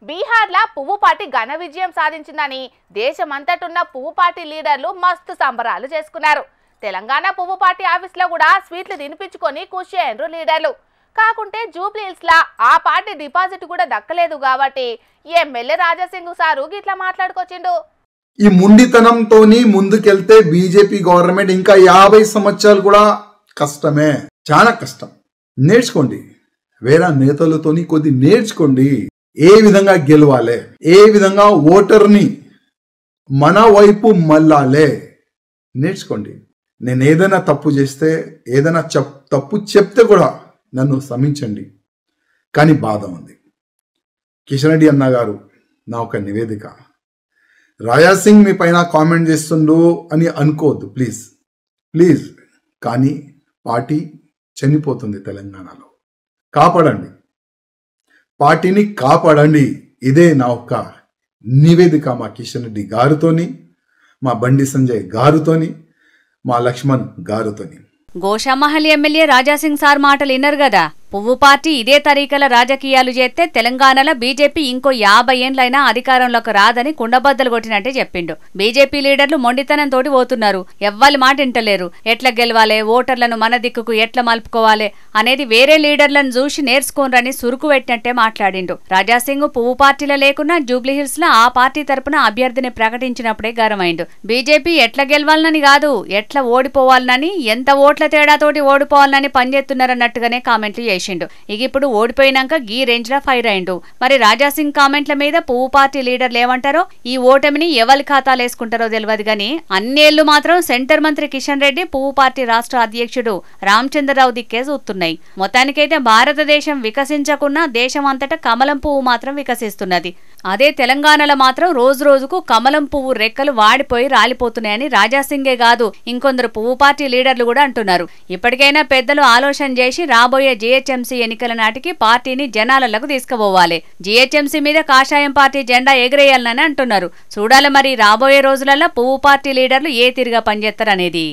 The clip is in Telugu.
బీహార్లో పువ్వు పార్టీ ఘన విజయం సాధించిందని దేశమంతటున్న పువ్వు పార్టీ లీడర్లు మస్తు సంబరాలు చేసుకున్నారు. తెలంగాణ పువ్వు పార్టీ ఆఫీస్లో కూడా స్వీట్లు తినిపించుకొని ఖుషి అయ్యారు లీడర్లు. కాకుంటే జూబ్లీ హిల్స్లో ఆ పార్టీ డిపాజిట్ కూడా దక్కలేదు కాబట్టి ఎమ్మెల్యే రాజాసింగ్ సారు గిట్లా మాట్లాడుకొచ్చిండు. ఈ ముండితనంతోని ముందుకెళ్తే బీజేపీ గవర్నమెంట్ ఇంకా 50 సంవత్సరాలు కూడా కష్టమే, చాలా కష్టం. నేర్చుకోండి, వేరే నేతలతోని కొద్ది నేర్చుకోండి. ఏ విధంగా గెలవాలే, ఏ విధంగా ఓటర్ని మన వైపు మళ్ళాలే నేర్చుకోండి. నేను ఏదైనా తప్పు చేస్తే, ఏదైనా తప్పు చెప్తే కూడా నన్ను క్షమించండి. కానీ బాధ ఉంది. కిషన్ రెడ్డి అన్న గారు, నా ఒక నివేదిక, రాజాసింగ్ మీ పైన కామెంట్ చేస్తుండు అని అనుకోవద్దు ప్లీజ్ ప్లీజ్. కానీ పార్టీ చనిపోతుంది తెలంగాణలో. కాపాడండి, పార్టీని కాపాడండి. ఇదే నా ఒక్క నివేదిక మా కిషన్ రెడ్డి గారితోని, మా బండి సంజయ్ గారితోని, మా లక్ష్మణ్ గారితోని. గోషామహల్ ఎమ్మెల్యే రాజాసింగ్ సార్ మాటలు విన్నారు కదా. పువ్వు పార్టీ ఇదే తరీకల రాజకీయాలు చేస్తే తెలంగాణలో బీజేపీ ఇంకో 50 ఏండ్లైనా అధికారంలోకి రాదని కుండబద్దలు కొట్టినట్టే చెప్పిండు. బీజేపీ లీడర్లు మొండితనంతో పోతున్నారు, ఎవ్వరి మాట వింటలేరు. ఎట్లా గెలవాలే, ఓటర్లను మన దిక్కుకు ఎట్లా మలుపుకోవాలి అనేది వేరే లీడర్లను చూసి నేర్చుకోనరని సురుకు పెట్టినట్టే మాట్లాడిండు. రాజాసింగ్ పువ్వు పార్టీలో లేకున్నా జూబ్లీహిల్స్ లో ఆ పార్టీ తరపున అభ్యర్థిని ప్రకటించినప్పుడే గరమైండు. బీజేపీ ఎట్లా గెలవాలనని కాదు, ఎట్లా ఓడిపోవాలనని, ఎంత ఓట్ల తేడాతోటి ఓడిపోవాలని పనిచేస్తున్నారన్నట్టుగానే కామెంట్లు చేసిండు. ఇక ఇప్పుడు ఓడిపోయినాక గీ రేంజ్ లా ఫైర్ అయిండు. మరి రాజాసింగ్ కామెంట్ల మీద పువ్వు పార్టీ లీడర్లు ఏమంటారో, ఈ ఓటమిని ఎవరి ఖాతాలు వేసుకుంటారో తెలియదు గానీ అన్నేళ్లు మాత్రం సెంటర్ మంత్రి కిషన్ రెడ్డి, పువ్వు పార్టీ రాష్ట్ర అధ్యక్షుడు రామచంద్రరావు దిక్కే చూస్తున్నాయి. మొత్తానికైతే భారతదేశం వికసించకున్నా దేశం అంతటా కమలం పువ్వు మాత్రం వికసిస్తున్నది. అదే తెలంగాణలో మాత్రం రోజు రోజుకు కమలం పువ్వు రెక్కలు వాడిపోయి రాలిపోతున్నాయని రాజాసింగే కాదు, ఇంకొందరు పువ్వు పార్టీ లీడర్లు కూడా అంటున్నారు. ఇప్పటికైనా పెద్దలు ఆలోచన చేసి రాబోయే జీహెచ్ఎంసీ ఎన్నికల నాటికి పార్టీని జనాలకు తీసుకుపోవాలి. జీహెచ్ఎంసీ మీద కాషాయం పార్టీ జెండా ఎగరేయాలని అంటున్నారు. చూడాలి మరి రాబోయే రోజులలో పువ్వు పార్టీ లీడర్లు ఏ తీరుగా పనిచేస్తారనేది.